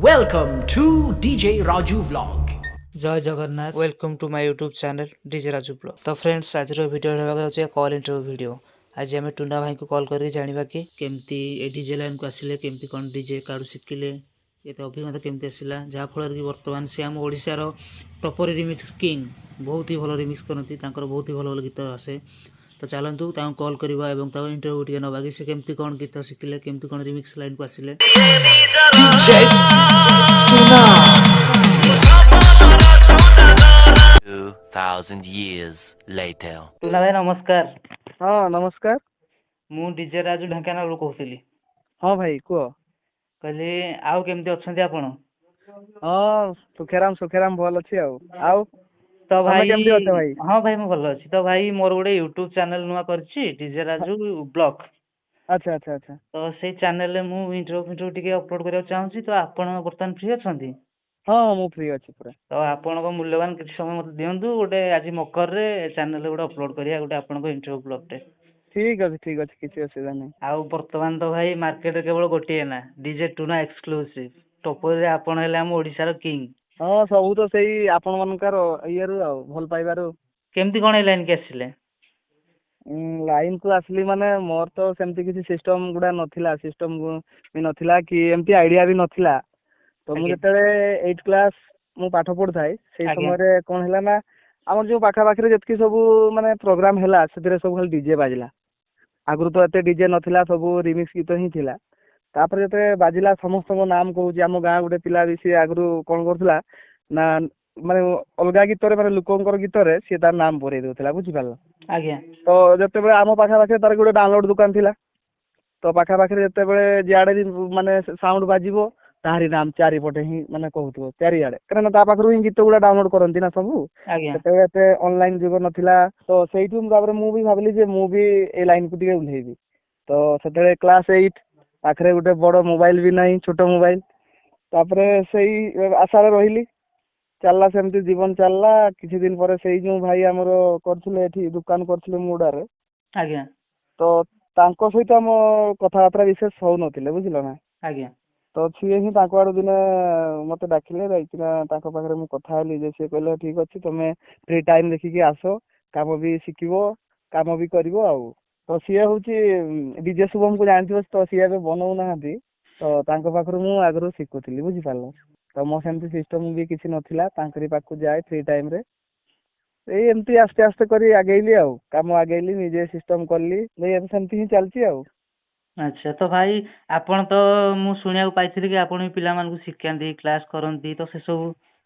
Welcome to DJ Raju Vlog. ଜୟ Jagannath welcome to my YouTube channel DJ Raju vlog. ତ friends ଆଜିର video ହେବାକୁ ଯାଉଛି କଲ୍ ଇଣ୍ଟରଭ୍ୟୁ ଭିଡ଼ିଓ। ଆଜି ଆମେ ଟୁନା ଭାଇଙ୍କୁ କଲ୍ କରିକି ଜାଣିବା କି କେମିତି ଏ ଡିଜେ ଲାଇନ୍କୁ ଆସିଲେ, କେମିତି କ'ଣ ଡିଜେ କାର୍ଡ଼ ଶିଖିଲେ, ଏତେ ଅଭିଜ୍ଞତା କେମିତି ଆସିଲା, ଯାହାଫଳରେ କି ବର୍ତ୍ତମାନ ସେ ଆମ ଓଡ଼ିଶାର ଟପର ରିମିକ୍ସ କିଙ୍ଗ, ବହୁତ ହି ଭଲ ରିମିକ୍ସ କରନ୍ତି, ତାଙ୍କର ବହୁତ ହି ଭଲ ଭଲ ଗୀତ ଆସେ। ତ ଚାଲନ୍ତୁ ତାଙ୍କୁ କଲ୍ କରିବା ଏବଂ ତାଙ୍କ ଇଣ୍ଟରଭ୍ୟୁ ଟିକେ ନେବା କି ସେ କେମିତି କ'ଣ ଗୀତ ଶିଖିଲେ, କେମିତି କ'ଣ ରିମିକ୍ସ ଲାଇନ୍କୁ ଆସିଲେ। DJ Tuna. 2000 years later. Tuna ଭାଇ ନମସ୍କାର। ହଁ ନମସ୍କାର। ମୁଁ ଡିଜେ ରାଜୁ ଢେଙ୍କାନାଳରୁ କହୁଥିଲି। ହଁ ଭାଇ କୁହ। କହିଲି ଆଉ କେମିତି ଅଛନ୍ତି ଆପଣ? ହଁ ସୁଖେରାମ ଭଲ ଅଛି ଆଉ ତ ତମେ ଭାଇ କେମିତି ଅଛ ଭାଇ? ହଁ ଭାଇ ମୁଁ ଭଲ ଅଛି। ତ ଭାଇ ମୋର ଗୋଟେ ୟୁଟ୍ୟୁବ ଚ୍ୟାନେଲ ନୂଆ କରିଛି ଡିଜେ ରାଜୁ ବ୍ଲଗ। ଆଚ୍ଛା ଆଚ୍ଛା ଆଚ୍ଛା। ତ ସେଇ ଚ୍ୟାନେଲରେ ମୁଁ ଇଣ୍ଟରଭ୍ୟୁ ଟିକେ ଅପଲୋଡ କରିବାକୁ ଚାହୁଁଛି। ତ ଆପଣ ବର୍ତ୍ତମାନ ଫ୍ରି ଅଛନ୍ତି? ହଁ ମୁଁ ଫ୍ରି ଅଛି ପୁରା। ତ ଆପଣଙ୍କ ମୂଲ୍ୟବାନ କିଛି ସମୟ ମତେ ଦିଅନ୍ତୁ। ଗୋଟେ ଆଜି ମକରରେ ଚ୍ୟାନେଲରେ ଗୋଟେ ଅପଲୋଡ କରିବା ଗୋଟେ ଆପଣଙ୍କ ଇଣ୍ଟରଭ୍ୟୁ ବ୍ଲଗଟେ। ଠିକ ଅଛି କିଛି ଅସୁବିଧା ନାହିଁ। ଆଉ ବର୍ତ୍ତମାନ ତ ଭାଇ ମାର୍କେଟରେ କେବଳ ଗୋଟିଏ ନା ଡିଜେ ଟୁନା ଏକ୍ସକ୍ଲୁସିଭ। ଟପରରେ ଆପଣ ହେଲେ ଆମ ଓଡ଼ିଶାର କିଙ୍ଗ। ହଁ ସବୁ ତ ସେଇ ଆପଣ ମାନଙ୍କର ଇଏରୁ ଆଉ ଭଲ ପାଇବାରୁ। କେମିତି କ'ଣ ଏ ଲାଇନ୍ କି ଆସିଲେ? ଲାଇନ କୁ ଆସିଲି ମାନେ ମୋର ତ ସେମିତି କିଛି ସିଷ୍ଟମ ଗୁଡା ନଥିଲା, ସିଷ୍ଟମ ବି ନଥିଲା କି ଏମିତି ଆଇଡିଆ ବି ନଥିଲା। ତ ମୁଁ ଆଜ୍ଞା ଯେତେବେଳେ 8th କ୍ଲାସ ମୁଁ ପାଠ ପଢୁଥାଏ ସେଇ ଆଜ୍ଞା ସମୟରେ କଣ ହେଲା ନା ଆମର ଯୋଉ ପାଖାପାଖିରେ ଯେତିକି ସବୁ ମାନେ ପ୍ରୋଗ୍ରାମ ହେଲା ସେଥିରେ ସବୁ ଖାଲି ଡିଜେ ବାଜିଲା। ଆଗରୁ ତ ଏତେ ଡିଜେ ନଥିଲା, ସବୁ ରିମିକ୍ସ ଗୀତ ହିଁ ଥିଲା। ତାପରେ ଯେତେବେଳେ ବାଜିଲା ସମସ୍ତଙ୍କ ନାମ କହୁଛି, ଆମ ଗାଁ ଗୋଟେ ପିଲା ବି ସିଏ ଆଗରୁ କଣ କରୁଥିଲା ନା ମାନେ ଅଲଗା ଗୀତରେ ମାନେ ଲୋକଙ୍କର ଗୀତରେ ସିଏ ତାର ନାମ ପୁରେଇ ଦଉଥିଲା, ବୁଝିପାରିଲ। ଆଜ୍ଞା ତ ଯେତେବେଳେ ଆମ ପାଖାପାଖି ତାର ଗୋଟେ ଡାଉନଲୋଡ ଦୋକାନ ଥିଲା, ତ ପାଖାପାଖିରେ ଯେତେବେଳେ ଯିଆଡେ ବି ମାନେ ସାଉଣ୍ଡ ବାଜିବ ତାହାରି ନାମ ଚାରିପଟେ ହିଁ ମାନେ କହୁଥିବ ଚାରିଆଡେ, କାରଣ ତା ପାଖରୁ ହିଁ ଗୀତ ଗୁଡା ଡାଉନଲୋଡ କରନ୍ତି ନା ସବୁ। ଆଜ୍ଞା ସେତେବେଳେ ଏତେ ଅନଲାଇନ ଯୁଗ ନଥିଲା, ତ ସେଇଠୁ ତାପରେ ମୁଁ ବି ଭାବିଲି ଯେ ମୁଁ ବି ଏଇ ଲାଇନକୁ ଟିକେ ଓହ୍ଲେଇବି। ତ ସେତେବେଳେ କ୍ଲାସ 8, ପାଖରେ ଗୋଟେ ବଡ ମୋବାଇଲ ବି ନାହିଁ, ଛୋଟ ମୋବାଇଲ। ତାପରେ ସେଇ ଆଶାରେ ରହିଲି, ଚାଲିଲା ସେମିତି ଜୀବନ ଚାଲିଲା। କିଛି ଦିନ ପରେ ସେଇ ଯୋଉ ଭାଇ ଆମର କରିଥିଲେ ଏଠି ଦୋକାନ କରିଥିଲେ ମୁଡାରେ, ଆଜ୍ଞା ତ ତାଙ୍କ ସହିତ ଆମ କଥାବାର୍ତ୍ତା ବିଶେଷ ହଉନଥିଲେ, ବୁଝିଲ ନା। ଆଜ୍ଞା ତ ସିଏ ହିଁ ତାଙ୍କ ଆଡୁ ଦିନେ ମତେ ଡାକିଲେ, ଯାଇକିନା ତାଙ୍କ ପାଖରେ ମୁଁ କଥା ହେଲି ଯେ ସିଏ କହିଲେ ଠିକ ଅଛି ତମେ ଫ୍ରି ଟାଇମ ଦେଖିକି ଆସ, କାମ ବି ଶିଖିବ, କାମ ବି କରିବ ଆଉ। ତ ସିଏ ହଉଛି ଡିଜେ ଶୁଭମକୁ ଜାଣିଥିବ, ତ ସିଏ ଏବେ ବନଉନାହାନ୍ତି। ତ ତାଙ୍କ ପାଖରୁ ମୁଁ ଆଗରୁ ଶିଖୁଥିଲି, ବୁଝିପାରିଲ। ତ ମୋ ସେମିତି ସିଷ୍ଟମ ବି କିଛି ନଥିଲା, ତାଙ୍କରି ପାଖକୁ ଯାଏ ଫ୍ରି ଟାଇମ ରେ। ଏଇ ଏମିତି ଆସ୍ତେ ଆସ୍ତେ କରି ଆଗେଇଲି ଆଉ, କାମ ଆଗେଇଲି, ନିଜେ ସିଷ୍ଟମ କଲି, ସେମିତି ହିଁ ଚାଲିଛି ଆଉ। ଆଚ୍ଛା। ତ ଭାଇ ଆପଣ ତ ମୁଁ ଶୁଣିବାକୁ ପାଇଥିଲି କି ଆପଣ ବି ପିଲାମାନଙ୍କୁ ଶିଖାନ୍ତି, କ୍ଲାସ କରନ୍ତି, ତ ସେସବୁ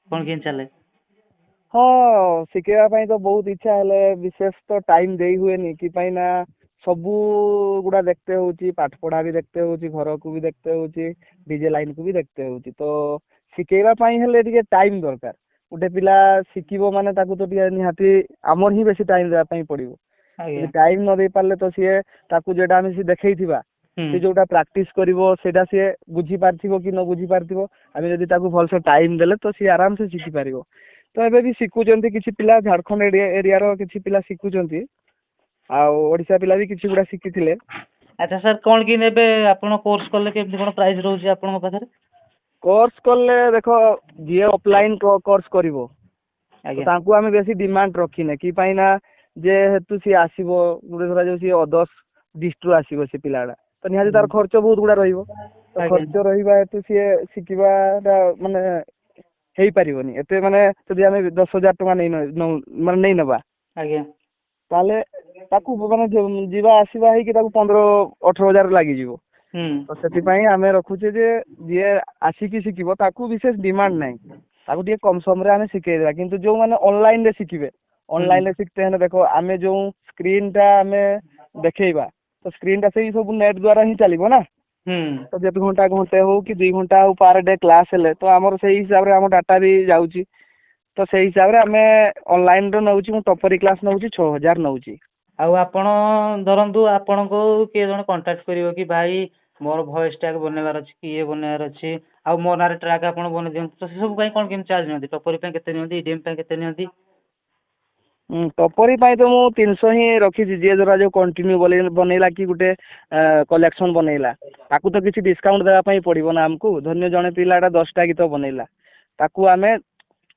କ'ଣ କେମିତି ଚାଲେ? ହଁ ଶିଖେଇବା ପାଇଁ ତ ବହୁତ ଇଚ୍ଛା, ହେଲେ ବିଶେଷ ତ ଟାଇମ ଦେଇ ହୁଏନି କି ପାଇଁ ନା ସବୁ ଗୁଡା ଦେଖତେ ହଉଛି, ପାଠ ପଢା ବି ଦେଖତେ ହଉଛି, ଘରକୁ ବି ଦେଖତେ ହଉଛି, ଡିଜେ ଲାଇନକୁ ବି ଦେଖତେ ହଉଛି। ତ ଶିଖେଇବା ପାଇଁ ହେଲେ ଟିକେ ଟାଇମ ଦରକାର। ଗୋଟେ ପିଲା ଶିଖିବ ମାନେ ତାକୁ ତ ଟିକେ ନିହାତି ଆମର ହିଁ ବେଶୀ ଟାଇମ ଦେବା ପାଇଁ ପଡିବ। ଯଦି ଆଜ୍ଞା ଟାଇମ ନ ଦେଇ ପାରିଲେ ତ ସିଏ ତାକୁ ଯେଟା ଆମେ ଦେଖେଇଥିବା, ସେ ଯୋଉଟା ପ୍ରାକ୍ଟିସ କରିବ ସେଇଟା ସିଏ ବୁଝି ପାରିଥିବ କି ନ ବୁଝି ପାରିଥିବ। ଆମେ ଯଦି ତାକୁ ଭଲସେ ଟାଇମ ଦେଲେ ତ ସିଏ ଆରାମସେ ଶିଖି ପାରିବ। ତ ଏବେ ବି ଶିଖୁଛନ୍ତି କିଛି ପିଲା, ଝାଡଖଣ୍ଡ ଏରିଆର କିଛି ପିଲା ଶିଖୁଛନ୍ତି, ଆଉ ଓଡିଶା ପିଲା ବି କିଛି ଗୁଡା ଶିଖିଥିଲେ। ଆଚ୍ଛା ସାର୍, କ'ଣ କି ଏବେ ଆପଣ କୋର୍ସ କଲେ କେମିତି କ'ଣ ପ୍ରାଇସ୍ ରହୁଛି ଆପଣଙ୍କ ପାଖରେ? କୋର୍ସ କଲେ ଦେଖ, ଯିଏ ଅଫଲାଇନ କୋର୍ସ କରିବ ତ ଆଜ୍ଞା ତାଙ୍କୁ ଆମେ ବେଶୀ ଡିମାଣ୍ଡ ରଖିନେ, କି ପାଇଁ ନା ଯେହେତୁ ସିଏ ଆସିବ, ଗୋଟେ ଧରାଯାଉ ସିଏ ଅଦର୍ସ ଡିଷ୍ଟ୍ରିକ୍ଟରୁ ଆସିବ ସେ ପିଲାଟା, ତ ନିହାତି ତାର ଖର୍ଚ୍ଚ ବହୁତ ଗୁଡା ରହିବ। ତ ଆଜ୍ଞା ଖର୍ଚ୍ଚ ରହିବା ହେତୁ ସିଏ ଶିଖିବାଟା ମାନେ ହେଇପାରିବନି ଏତେ, ମାନେ ଯଦି ଆମେ 10,000 ଟଙ୍କା ନେଇ ନେବା ଆଜ୍ଞା ତାହେଲେ ତାକୁ ମାନେ ଯିବା ଆସିବା ହେଇକି ତାକୁ 15-18 ହଜାର ଲାଗିଯିବ। ହୁଁ ତ ସେଥିପାଇଁ ଆମେ ରଖୁଛେ ଯେ ଯିଏ ଆସିକି ଶିଖିବ ତାକୁ ବିଶେଷ ଡିମାଣ୍ଡ ନାହିଁ, ତାକୁ ଟିକେ କମ ସମୟରେ ଆମେ ଶିଖେଇଦେବା। କିନ୍ତୁ ଯୋଉମାନେ ଅନଲାଇନ ରେ ଶିଖିବେ, ଅନଲାଇନ ରେ ଶିଖତେ ହେଲେ ଦେଖ ଆମେ ଯୋଉ ସ୍କ୍ରିନ ଟା ଆମେ ଦେଖେଇବା, ତ ସ୍କ୍ରିନ ଟା ସେଇ ସବୁ ନେଟ ଦ୍ଵାରା ହିଁ ଚାଲିବ ନା। ହୁଁ ତ ଯେତେ ଘଣ୍ଟେ ହଉ କି 2 ଘଣ୍ଟା ହଉ ପାର ଡେ କ୍ଲାସ ହେଲେ ତ ଆମର ସେଇ ହିସାବରେ ଆମ ଡାଟା ବି ଯାଉଛି। ତ ସେଇ ହିସାବରେ ଆମେ ଅନଲାଇନ ରେ ନଉଛି, ମୁଁ ଟପରି କ୍ଲାସ ନଉଛି 6,000 ନଉଛି। ଆଉ ଆପଣ ଧରନ୍ତୁ ଆପଣଙ୍କୁ କିଏ ଜଣେ କଣ୍ଟାକ୍ଟ କରିବ କି ଭାଇ ମୋର ଭଏସ୍ ଟ୍ୟାଗ ବନେଇବାର ଅଛି କି ଇଏ ବନେଇବାର ଅଛି, ଆଉ ମୋ ନାଁରେ ଟ୍ରାକ୍ ଆପଣ ବନେଇ ଦିଅନ୍ତୁ, ତ ସେସବୁ ପାଇଁ କ'ଣ କେମିତି ଚାର୍ଜ ନିଅନ୍ତି? ଟପରି ପାଇଁ କେତେ ନିଅନ୍ତି, ଇଡିଏମ୍ ପାଇଁ କେତେ ନିଅନ୍ତି? ଟପରି ପାଇଁ ତ ମୁଁ 300 ହିଁ ରଖିଛି। ଯିଏ ଧରା ଯୋଉ କଣ୍ଟିନ୍ୟୁ ବନେଇଲା କି ଗୋଟେ କଲେକ୍ସନ ବନେଇଲା ତାକୁ ତ କିଛି ଡିସକାଉଣ୍ଟ ଦେବା ପାଇଁ ପଡିବ ନା ଆମକୁ। ଧନ୍ୟ ଜଣେ ପିଲାଟା 10ଟା ଗୀତ ବନେଇଲା ତାକୁ ଆମେ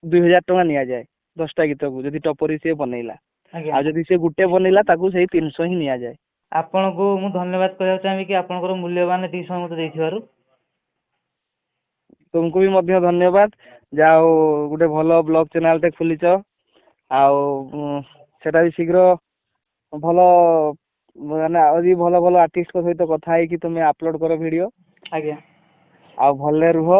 2000 ଟଙ୍କା ନିଆଯାଏ 10ଟା ଗୀତକୁ, ଯଦି ଟପରି ସିଏ ବନେଇଲା। ଆଜ୍ଞା ଆଉ ଯଦି ସେ ଗୋଟେ ବନେଇଲା ତାକୁ ସେଇ 300 ହିଁ ନିଆଯାଏ। ଆପଣଙ୍କୁ ମୁଁ ଧନ୍ୟବାଦ କହିବାକୁ ଚାହିଁବି କି ଆପଣଙ୍କର ମୂଲ୍ୟବାନ ଏତିକି ସମୟ ମୋତେ ଦେଇଥିବାରୁ। ତୁମକୁ ବି ମଧ୍ୟ ଧନ୍ୟବାଦ, ଯାହା ହଉ ଗୋଟେ ଭଲ ବ୍ଲଗ ଚ୍ୟାନେଲଟେ ଖୋଲିଛ। ଆଉ ସେଟା ବି ଶୀଘ୍ର ଭଲ ମାନେ ଆହୁରି ଭଲ ଭଲ ଆର୍ଟିଷ୍ଟଙ୍କ ସହିତ କଥା ହେଇକି ତୁମେ ଅପଲୋଡ କର ଭିଡିଓ। ଆଜ୍ଞା ଆଉ ଭଲରେ ରୁହ।